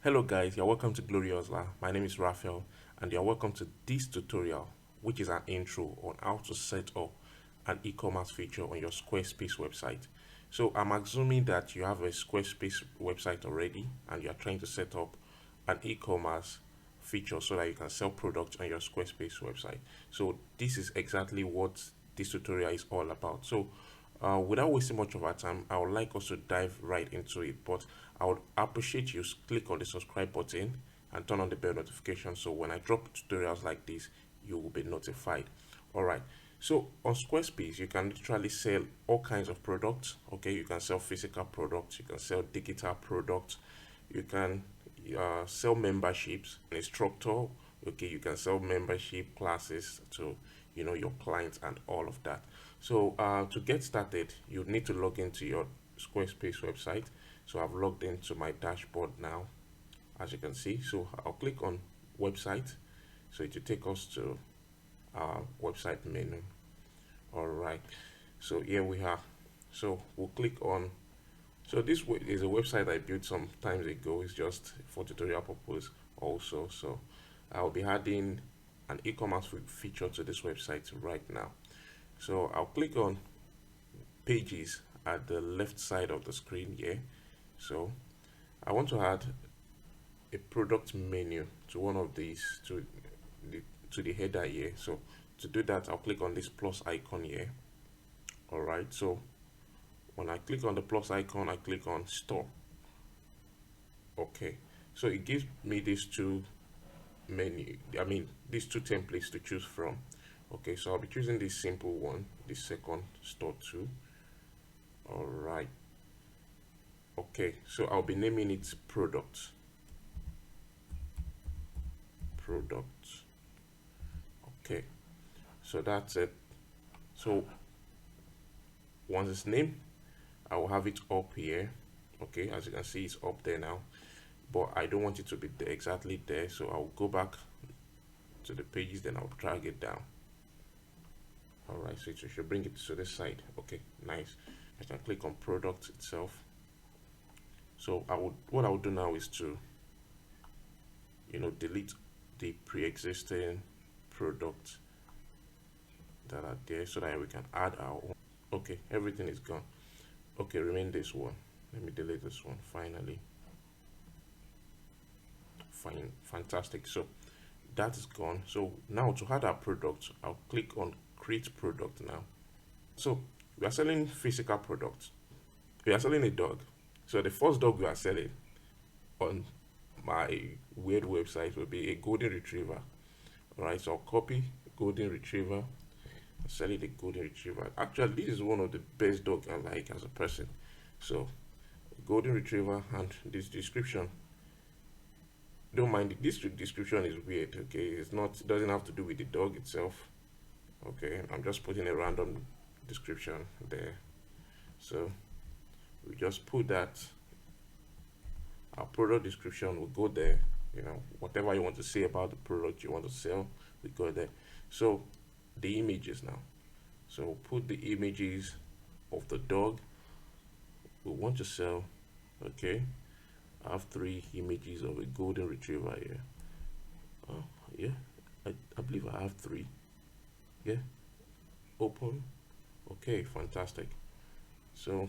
Hello guys, you're welcome to Gloriousla. My name is Raphael and you're welcome to this tutorial, which is an intro on how to set up an e-commerce feature on your Squarespace website. So I'm assuming that you have a Squarespace website already and you're trying to set up an e-commerce feature so that you can sell products on your Squarespace website. So this is exactly what this tutorial is all about. So without wasting much of our time, I would like us to dive right into it, but I would appreciate you click on the subscribe button and turn on the bell notification so when I drop tutorials like this, you will be notified. Alright, so on Squarespace, you can literally sell all kinds of products. Okay, you can sell physical products, you can sell digital products, you can sell memberships, instructor. Okay, you can sell membership classes to your clients and all of that. So to get started, you need to log into your Squarespace website. So I've logged into my dashboard now, as you can see. So I'll click on website, so it will take us to our website menu. All right, so here we are. So we'll click on, so this is a website I built some times ago. It's just for tutorial purpose also. So I'll be adding an e-commerce feature to this website right now. So I'll click on pages at the left side of the screen here. So I want to add a product menu to one of these, to the header here. So to do that, I'll click on this plus icon here. All right, so when I click on the plus icon, I click on store. Okay, so it gives me these two these two templates to choose from. Okay, so I'll be choosing this simple one, this second, store 2. All right, okay, so I'll be naming it product. Okay, so that's it. So once it's named, I will have it up here. Okay, as you can see, it's up there now, but I don't want it to be there, exactly there. So I'll go back to the pages, then I'll drag it down. All right, so it should bring it to this side. Okay, nice. I can click on product itself. So what I would do now is to delete the pre-existing products that are there so that we can add our own. Okay, everything is gone. Okay, remain this one. Let me delete this one finally. Fine, fantastic. So that is gone. So now to add our product, I'll click on create product now. So we are selling physical products. We are selling a dog. So the first dog we are selling on my weird website will be a golden retriever. All right, so I'll copy golden retriever, sell it a golden retriever. Actually, this is one of the best dogs I like as a person. So golden retriever, and this description, don't mind, this description is weird. Okay, it doesn't have to do with the dog itself. Okay, I'm just putting a random description there. So we just put that. Our product description will go there. Whatever you want to say about the product you want to sell, we go there. So the images now. So put the images of the dog we want to sell. Okay, I have 3 images of a golden retriever here. Yeah, I believe I have 3. Yeah, open. Okay, fantastic. So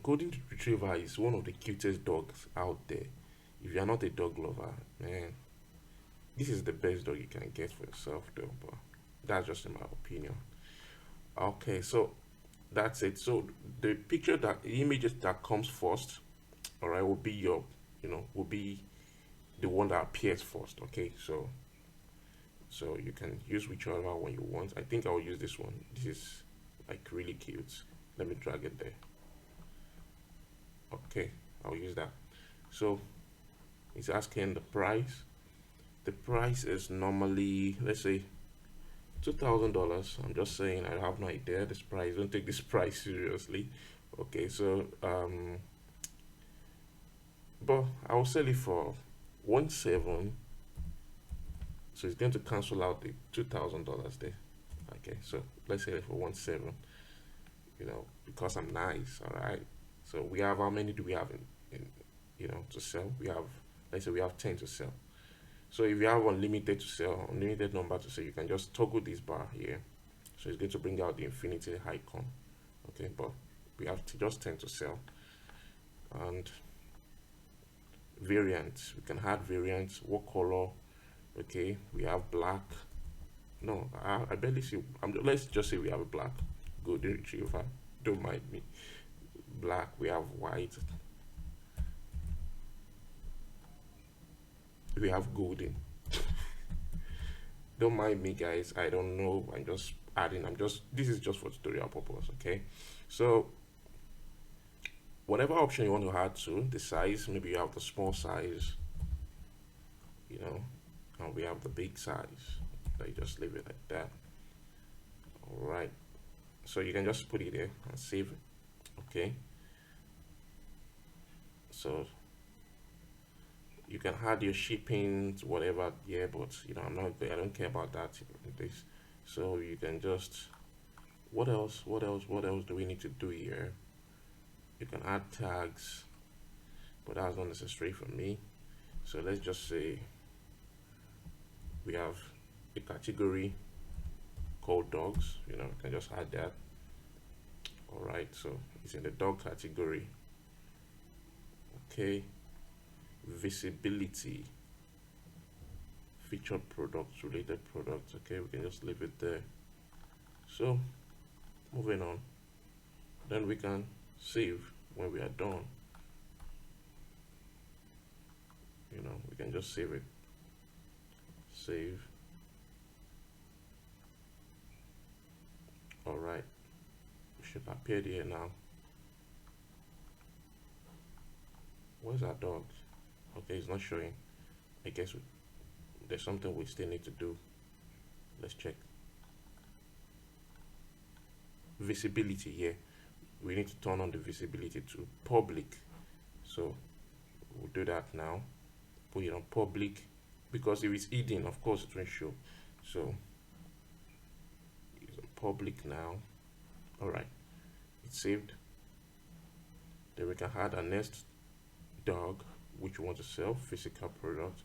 golden retriever is one of the cutest dogs out there. If you're not a dog lover, man, this is the best dog you can get for yourself though, but that's just in my opinion. Okay, so that's it. So the images that comes first, all right, will be will be the one that appears first. Okay, so you can use whichever one you want. I think I'll use this one. This is like really cute. Let me drag it there. Okay, I'll use that. So it's asking the price. The price is normally, let's say, $2,000. I'm just saying, I have no idea this price. Don't take this price seriously. Okay, so but I'll sell it for 1.7. So it's going to cancel out the $2,000 there. Okay, so let's sell it for 1.7. Because I'm nice. All right. So we have, how many do we have in to sell. We have, let's say we have 10 to sell. So if you have unlimited to sell, unlimited number to sell, you can just toggle this bar here. So it's going to bring out the infinity icon. Okay, but we have just 10 to sell. And variants, we can add variants. What color? Okay, we have black. No, I barely see. Let's just say we have a black golden retriever. Don't mind me. Black. We have white. We have golden. Don't mind me, guys. I don't know. I'm just adding. This is just for tutorial purpose. Okay. So whatever option you want to add to the size, maybe you have the small size, and we have the big size. So you just leave it like that. All right. So you can just put it there and save it. Okay. So you can add your shipping, whatever, yeah, but I don't care about that in this. So you can just, what else do we need to do here? You can add tags, but that's not necessary for me. So let's just say we have a category called dogs. You can just add that. All right, so it's in the dog category. Okay. Visibility, featured products, related products. Okay, we can just leave it there. So moving on, then we can save when we are done. We can just save it. Save. All right, it should appear here now. Where's our dog? Okay, it's not showing. I guess there's something we still need to do. Let's check. Visibility, yeah. We need to turn on the visibility to public. So we'll do that now. Put it on public, because if it's hidden, of course it won't show. So it's on public now. All right, it's saved. Then we can add our next dog, which we want to sell, physical product.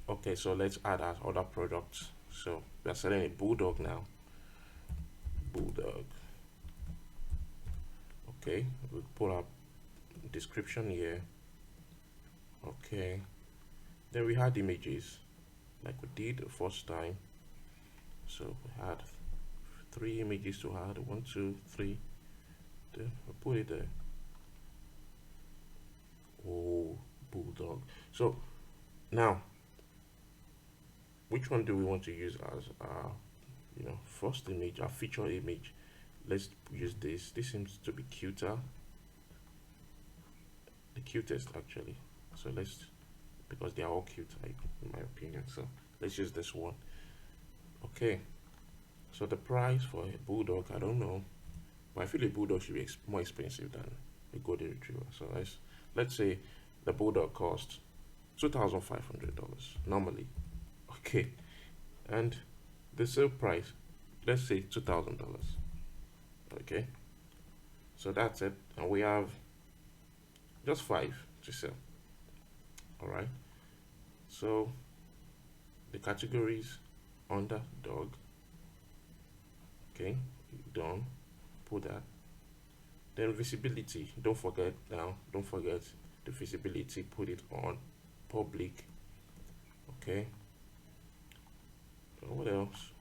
Okay, so let's add our other products. So we are selling a bulldog now. Bulldog. Okay, we'll put our description here. Okay, then we had images like we did the first time. So we had 3 images to add. 1, 2, 3. Then we'll put it there. Oh, bulldog. So now, which one do we want to use as our first image, our feature image? Let's use this. This seems to be cuter, the cutest actually. So because they are all cute, in my opinion. So let's use this one. Okay, so the price for a bulldog, I don't know, but I feel a bulldog should be more expensive than a golden retriever. So let's say the bulldog costs $2,500 normally. Okay, and the sale price, let's say $2,000. Okay, so that's it, and we have just 5 to sell. All right, so the categories under dog. Okay, done. Put that. Then visibility, don't forget the visibility, put it on public. Okay, what else?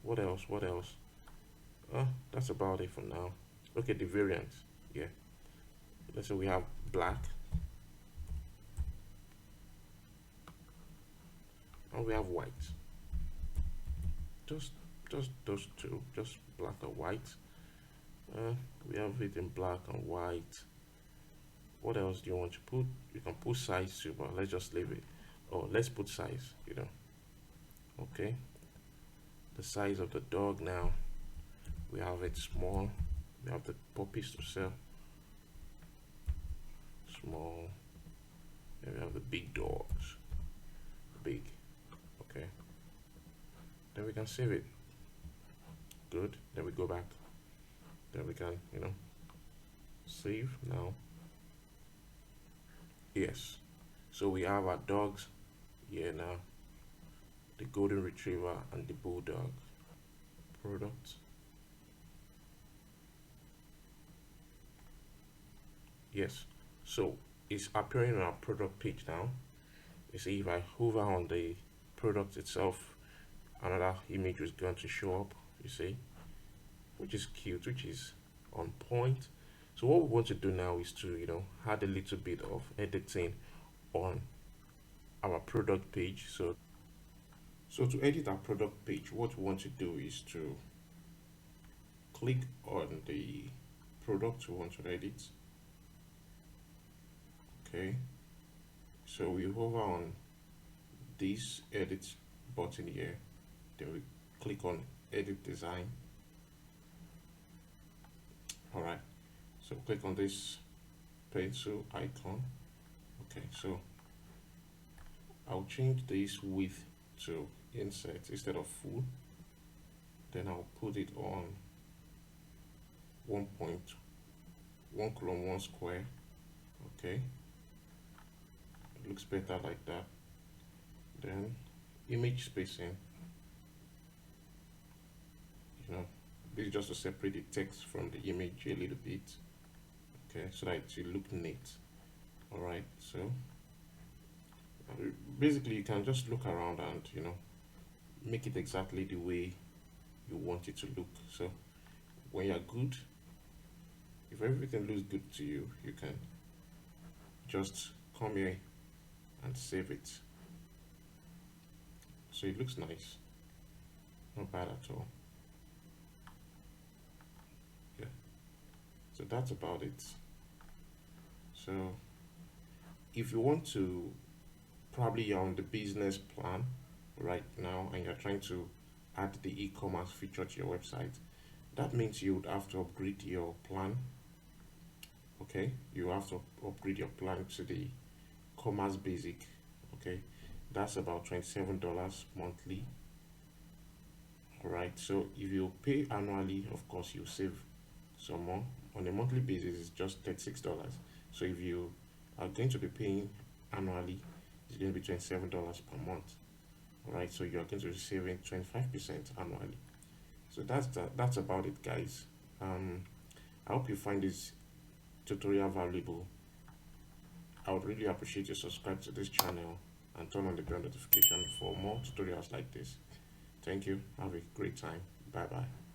That's about it for now. Okay, the variants, yeah, let's say we have black and we have white. Just those two, just black and white. We have it in black and white. What else do you want to put? You can put size too, but let's just leave it. Oh, let's put size, okay. The size of the dog now, we have it small. We have the puppies to sell, small, and we have the big dogs, big. Okay, then we can save it. Good. Then we go back. Then we can save now. Yes, So we have our dogs here now, the golden retriever and the bulldog product. Yes, so it's appearing on our product page now. You see, if I hover on the product itself, another image is going to show up, you see, which is cute, which is on point. So what we want to do now is to, add a little bit of editing on our product page. So to edit our product page, what we want to do is to click on the product we want to edit. Okay, so we hover on this edit button here, then we click on edit design. All right, so click on this pencil icon. Okay, so I'll change this width to insert instead of full. Then I'll put it on 1.1 colon 1 square. Okay, it looks better like that. Then image spacing, this is just to separate the text from the image a little bit, okay, so that it will look neat. All right, so basically you can just look around and make it exactly the way you want it to look. So when you're good, if everything looks good to you, you can just come here and save it. So it looks nice, not bad at all. Yeah, so that's about it. So if you want to, probably you're on the business plan right now and you're trying to add the e-commerce feature to your website, that means you would have to upgrade your plan. Okay, you have to upgrade your plan to the commerce basic. Okay, that's about $27 monthly. All right, so if you pay annually, of course you save some more. On a monthly basis, it's just $36. So if you are going to be paying annually, it's going to be $27 per month. All right, so you're going to be saving 25% annually. So that's about it, guys. I hope you find this tutorial valuable. I would really appreciate you subscribe to this channel and turn on the bell notification for more tutorials like this. Thank you. Have a great time. Bye bye.